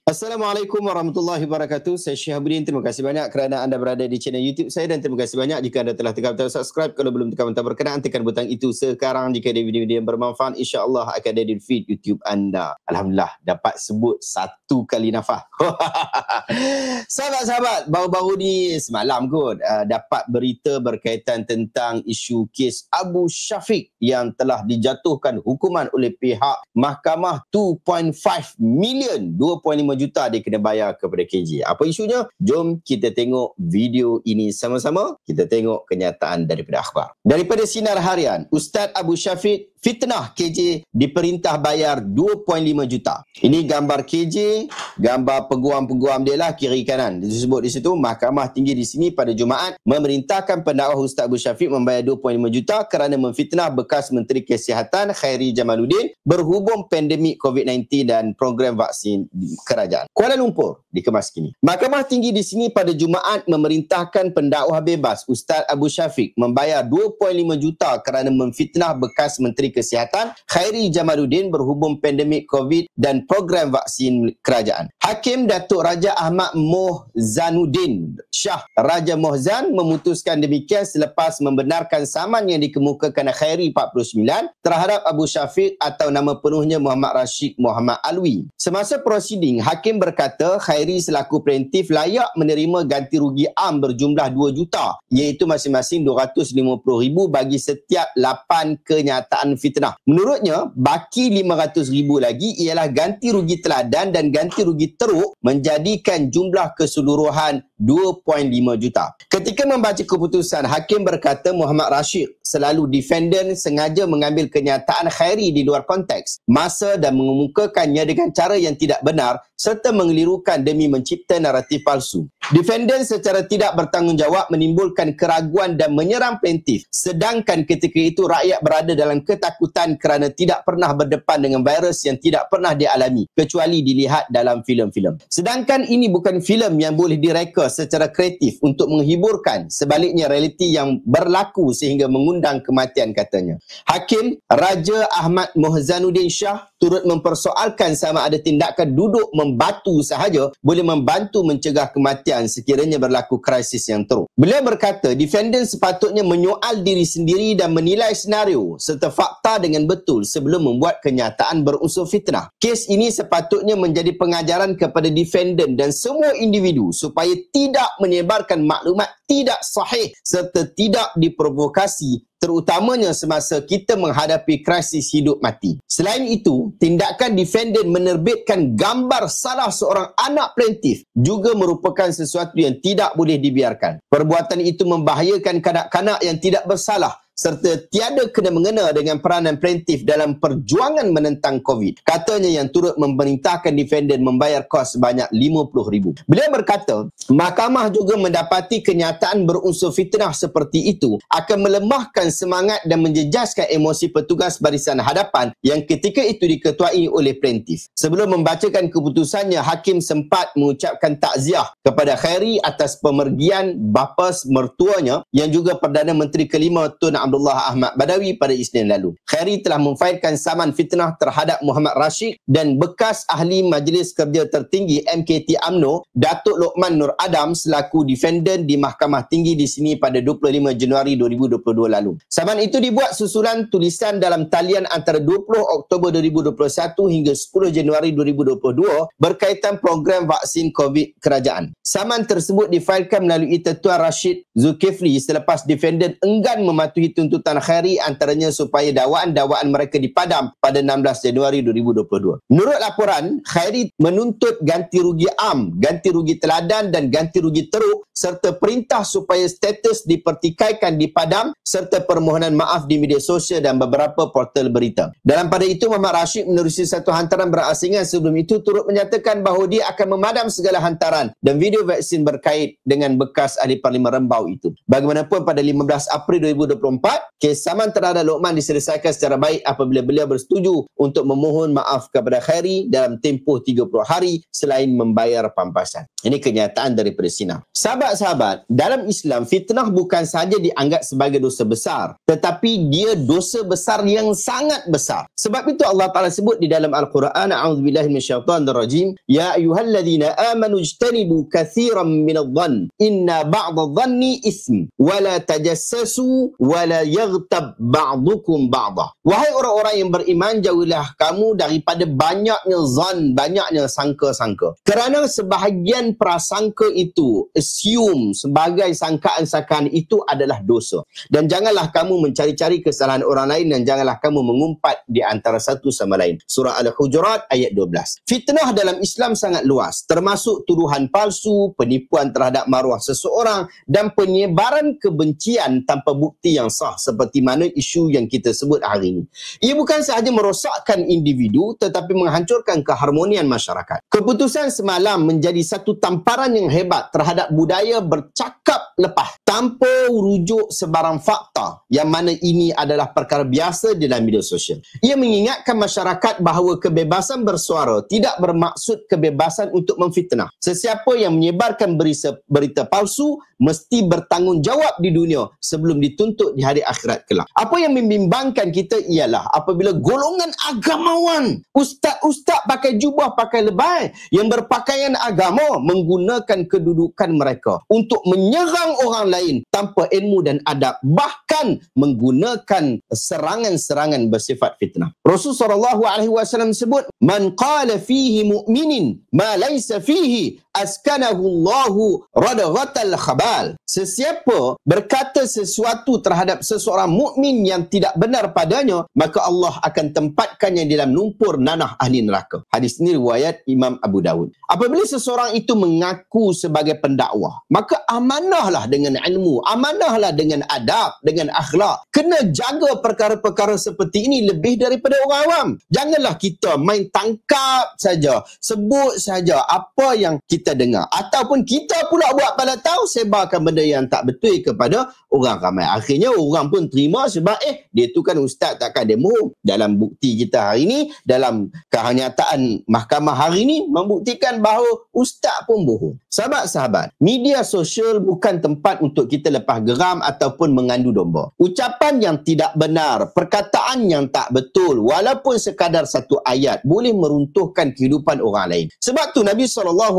Assalamualaikum warahmatullahi wabarakatuh. Saya Syihabuddin. Terima kasih banyak kerana anda berada di channel YouTube saya dan terima kasih banyak jika anda telah tekan butang subscribe. Kalau belum tekan butang berkenaan, tekan butang itu sekarang. Jika ada video-video yang bermanfaat, insya-Allah akan ada di feed YouTube anda. Alhamdulillah dapat sebut satu kali nafas. Sahabat-sahabat, baru-baru ni semalam kot dapat berita berkaitan tentang isu kes Abu Syafiq yang telah dijatuhkan hukuman oleh pihak Mahkamah 2.5 million, 2.5 juta dia kena bayar kepada KJ. Apa isunya? Jom kita tengok video ini sama-sama. Kita tengok kenyataan daripada akhbar. Daripada Sinar Harian, Ustaz Abu Syafiq fitnah KJ diperintah bayar 2.5 juta. Ini gambar KJ, gambar peguam-peguam dia lah kiri kanan. Disebut di situ, Mahkamah Tinggi di sini pada Jumaat memerintahkan pendakwa Ustaz Abu Syafiq membayar 2.5 juta kerana memfitnah bekas Menteri Kesihatan Khairi Jamaluddin berhubung pandemik COVID-19 dan program vaksin kerajaan. Kuala Lumpur dikemas kini. Mahkamah Tinggi di sini pada Jumaat memerintahkan pendakwa bebas Ustaz Abu Syafiq membayar 2.5 juta kerana memfitnah bekas Menteri Kesihatan Khairi Jamaluddin berhubung pandemik COVID dan program vaksin kerajaan. Hakim Datuk Raja Ahmad Mohzanuddin Shah Raja Mohzan memutuskan demikian selepas membenarkan saman yang dikemukakan Khairi 49 terhadap Abu Syafiq atau nama penuhnya Muhammad Rashid Muhammad Alwi. Semasa prosiding, Hakim berkata Khairi selaku plaintiff layak menerima ganti rugi am berjumlah 2 juta iaitu masing-masing 250,000 bagi setiap 8 kenyataan fitnah. Menurutnya, baki 500,000 lagi ialah ganti rugi teladan dan ganti rugi teruk menjadikan jumlah keseluruhan 2.5 juta. Ketika membaca keputusan, Hakim berkata Muhammad Rashid selalu defendant sengaja mengambil kenyataan Khairi di luar konteks, masa dan mengemukakannya dengan cara yang tidak benar serta mengelirukan demi mencipta naratif palsu. Defendant secara tidak bertanggungjawab menimbulkan keraguan dan menyerang plaintiff, sedangkan ketika itu rakyat berada dalam ketakutan kerana tidak pernah berdepan dengan virus yang tidak pernah dialami kecuali dilihat dalam filem-filem. Sedangkan ini bukan filem yang boleh direka secara kreatif untuk menghiburkan, sebaliknya realiti yang berlaku sehingga mengundang kematian, katanya. Hakim Raja Ahmad Mohzanuddin Shah turut mempersoalkan sama ada tindakan duduk membatu sahaja boleh membantu mencegah kematian sekiranya berlaku krisis yang teruk. Beliau berkata defendant sepatutnya menyoal diri sendiri dan menilai senario serta fakta dengan betul sebelum membuat kenyataan berunsur fitnah. Kes ini sepatutnya menjadi pengajaran kepada defendant dan semua individu supaya tidak menyebarkan maklumat tidak sahih serta tidak diprovokasi, terutamanya semasa kita menghadapi krisis hidup mati. Selain itu, tindakan defendant menerbitkan gambar salah seorang anak plaintiff juga merupakan sesuatu yang tidak boleh dibiarkan. Perbuatan itu membahayakan kanak-kanak yang tidak bersalah serta tiada kena-mengena dengan peranan plaintiff dalam perjuangan menentang COVID. Katanya yang turut memerintahkan defendant membayar kos sebanyak 50,000. Beliau berkata, mahkamah juga mendapati kenyataan berunsur fitnah seperti itu akan melemahkan semangat dan menjejaskan emosi petugas barisan hadapan yang ketika itu diketuai oleh plaintiff. Sebelum membacakan keputusannya, Hakim sempat mengucapkan takziah kepada Khairi atas pemergian bapa mertuanya yang juga Perdana Menteri kelima Tun Abdullah Ahmad Badawi pada Isnin lalu. Khairi telah memfailkan saman fitnah terhadap Muhammad Rashid dan bekas ahli Majlis Kerja Tertinggi MKT UMNO Datuk Lokman Nur Adam selaku defendant di Mahkamah Tinggi di sini pada 25 Januari 2022 lalu. Saman itu dibuat susulan tulisan dalam talian antara 20 Oktober 2021 hingga 10 Januari 2022 berkaitan program vaksin COVID kerajaan. Saman tersebut difailkan melalui Tuan Rashid Zulkifli selepas defendant enggan mematuhi tuntutan Khairi antaranya supaya dakwaan-dakwaan mereka dipadam pada 16 Januari 2022. Menurut laporan, Khairi menuntut ganti rugi am, ganti rugi teladan dan ganti rugi teruk serta perintah supaya status dipertikaikan dipadam serta permohonan maaf di media sosial dan beberapa portal berita. Dalam pada itu, Muhammad Rashid menerusi satu hantaran berasingan sebelum itu turut menyatakan bahawa dia akan memadam segala hantaran dan video vaksin berkait dengan bekas ahli Parlimen Rembau itu. Bagaimanapun pada 15 April 2024 24, kes saman terhadap Luqman diselesaikan secara baik apabila beliau bersetuju untuk memohon maaf kepada Khairi dalam tempoh 30 hari selain membayar pampasan. Ini kenyataan daripada Sina. Sahabat-sahabat, dalam Islam, fitnah bukan sahaja dianggap sebagai dosa besar, tetapi dia dosa besar yang sangat besar. Sebab itu Allah Ta'ala sebut di dalam Al-Quran, a'udzubillahi minasyaitonirrajim, ya ayyuhalladzina amanu ijtanibu katsiran minadh-dhann inna ba'dadh-dhanni itsm wa la tajassasu wa la yaghtab ba'dukum ba'dha. Wahai orang-orang yang beriman, jauhilah kamu daripada banyaknya zan, banyaknya sangka-sangka. Kerana sebahagian prasangka itu, assume, sebagai sangkaan-sangkaan itu adalah dosa. Dan janganlah kamu mencari-cari kesalahan orang lain dan janganlah kamu mengumpat di antara satu sama lain. Surah Al-Hujurat ayat 12. Fitnah dalam Islam sangat luas, termasuk tuduhan palsu, penipuan terhadap maruah seseorang dan penyebaran kebencian tanpa bukti yang sah seperti mana isu yang kita sebut hari ini. Ia bukan sahaja merosakkan individu tetapi menghancurkan keharmonian masyarakat. Keputusan semalam menjadi satu tamparan yang hebat terhadap budaya bercakap lepas tanpa rujuk sebarang fakta yang mana ini adalah perkara biasa dalam media sosial. Ia mengingatkan masyarakat bahawa kebebasan bersuara tidak bermaksud kebebasan untuk memfitnah. Sesiapa yang menyebarkan berita palsu mesti bertanggungjawab di dunia sebelum dituntut di hari akhirat kelak. Apa yang membimbangkan kita ialah apabila golongan agamawan, ustaz-ustaz pakai jubah, pakai lebay, yang berpakaian agama menggunakan kedudukan mereka untuk menyerang orang lain tanpa ilmu dan adab, bahkan menggunakan serangan-serangan bersifat fitnah. Rasulullah SAW sebut, man qala fihi mu'minin ma laysa fihi askanahu Allahu radghatal khabal. Sesiapa berkata sesuatu terhadap seseorang mukmin yang tidak benar padanya, maka Allah akan tempatkannya di dalam lumpur nanah ahli neraka. Hadis ini riwayat Imam Abu Dawud. Apabila seseorang itu mengaku sebagai pendakwah, maka amanahlah dengan ilmu, amanahlah dengan adab, dengan akhlak. Kena jaga perkara-perkara seperti ini lebih daripada orang awam. Janganlah kita main tangkap saja, sebut saja apa yang kita dengar, ataupun kita pula buat pada tahu, sebarkan benda yang tak betul kepada orang ramai. Akhirnya orang pun terima sebab dia tu kan ustaz, takkan dia bohong. Dalam bukti kita hari ini, dalam kenyataan mahkamah hari ini membuktikan bahawa ustaz pun bohong. Sahabat-sahabat, media sosial bukan tempat untuk kita lepas geram ataupun mengandu domba. Ucapan yang tidak benar, perkataan yang tak betul, walaupun sekadar satu ayat, boleh meruntuhkan kehidupan orang lain. Sebab tu Nabi SAW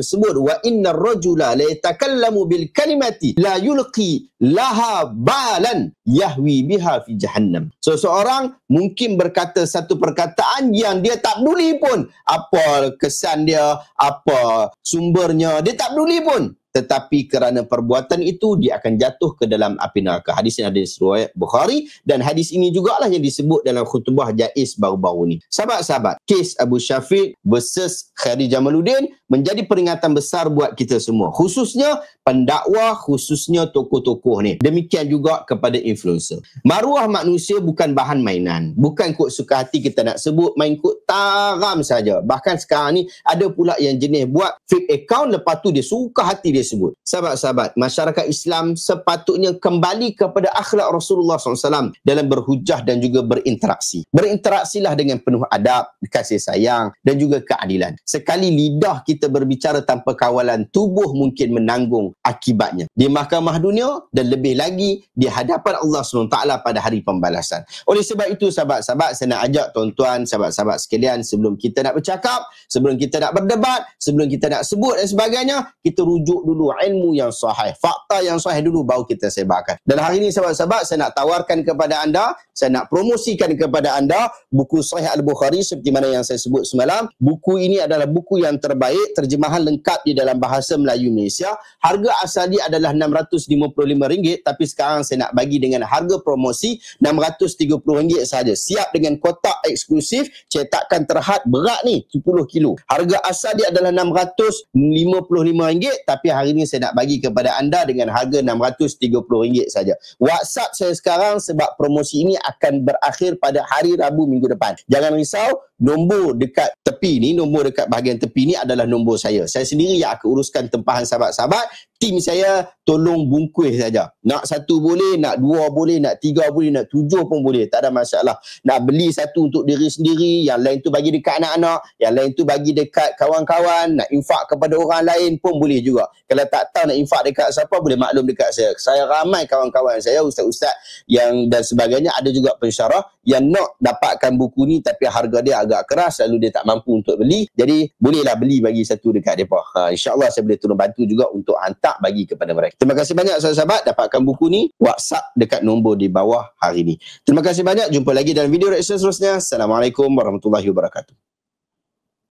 sebut, wa innar rajula la yatakallamu bil kalimati la yulqi laha balan yahwi biha fi jahannam. Seseorang mungkin berkata satu perkataan yang dia tak peduli pun apa kesan dia, apa sumbernya, dia tak peduli pun. Tetapi kerana perbuatan itu, dia akan jatuh ke dalam api neraka. Hadis ini ada di riwayat Bukhari dan hadis ini jugalah yang disebut dalam khutbah Jais baru-baru ni. Sahabat-sahabat, kes Abu Syafiq versus Khairi Jamaluddin menjadi peringatan besar buat kita semua. Khususnya pendakwah, khususnya tokoh-tokoh ni. Demikian juga kepada influencer. Maruah manusia bukan bahan mainan. Bukan kod suka hati kita nak sebut, main kod taram saja. Bahkan sekarang ni ada pula yang jenis buat fake account, lepas tu dia suka hati dia sebut. Sahabat-sahabat, masyarakat Islam sepatutnya kembali kepada akhlak Rasulullah SAW dalam berhujah dan juga berinteraksi. Berinteraksilah dengan penuh adab, kasih sayang dan juga keadilan. Sekali lidah kita berbicara tanpa kawalan, tubuh mungkin menanggung akibatnya di mahkamah dunia dan lebih lagi di hadapan Allah SWT pada hari pembalasan. Oleh sebab itu, sahabat-sahabat, saya nak ajak tuan-tuan, sahabat-sahabat sekalian, sebelum kita nak bercakap, sebelum kita nak berdebat, sebelum kita nak sebut dan sebagainya, kita rujuk dulu ilmu yang sahih, fakta yang sahih dulu, baru kita sebarkan. Dan hari ini, sahabat-sahabat, saya nak tawarkan kepada anda, saya nak promosikan kepada anda buku Sahih Al-Bukhari seperti mana yang saya sebut semalam. Buku ini adalah buku yang terbaik, terjemahan lengkap di dalam bahasa Melayu Malaysia. Harga asal dia adalah RM655, tapi sekarang saya nak bagi dengan harga promosi RM630 saja. Siap dengan kotak eksklusif, cetakan terhad berat ni 10 kilo. Harga asal dia adalah RM655, tapi hari ini saya nak bagi kepada anda dengan harga RM630 saja. WhatsApp saya sekarang sebab promosi ini akan berakhir pada hari Rabu minggu depan. Jangan risau, nombor dekat tepi ni, nombor dekat bahagian tepi ni adalah nombor saya. Saya sendiri yang akan uruskan tempahan sahabat-sahabat. tim saya tolong bungkus saja. Nak 1 boleh, nak 2 boleh, nak 3 boleh, nak 7 pun boleh. Tak ada masalah. Nak beli 1 untuk diri sendiri, yang lain tu bagi dekat anak-anak, yang lain tu bagi dekat kawan-kawan, nak infak kepada orang lain pun boleh juga. Kalau tak tahu nak infak dekat siapa, boleh maklum dekat saya. Saya ramai kawan-kawan saya, ustaz-ustaz yang dan sebagainya, ada juga pensyarah yang nak dapatkan buku ni tapi harga dia agak keras, lalu dia tak mampu untuk beli. Jadi bolehlah beli bagi 1 dekat mereka. InsyaAllah saya boleh tolong bantu juga untuk hantar bagi kepada mereka. Terima kasih banyak sahabat-sahabat. Dapatkan buku ni, WhatsApp dekat nombor di bawah hari ini. Terima kasih banyak. Jumpa lagi dalam video reaction seterusnya. Assalamualaikum warahmatullahi wabarakatuh.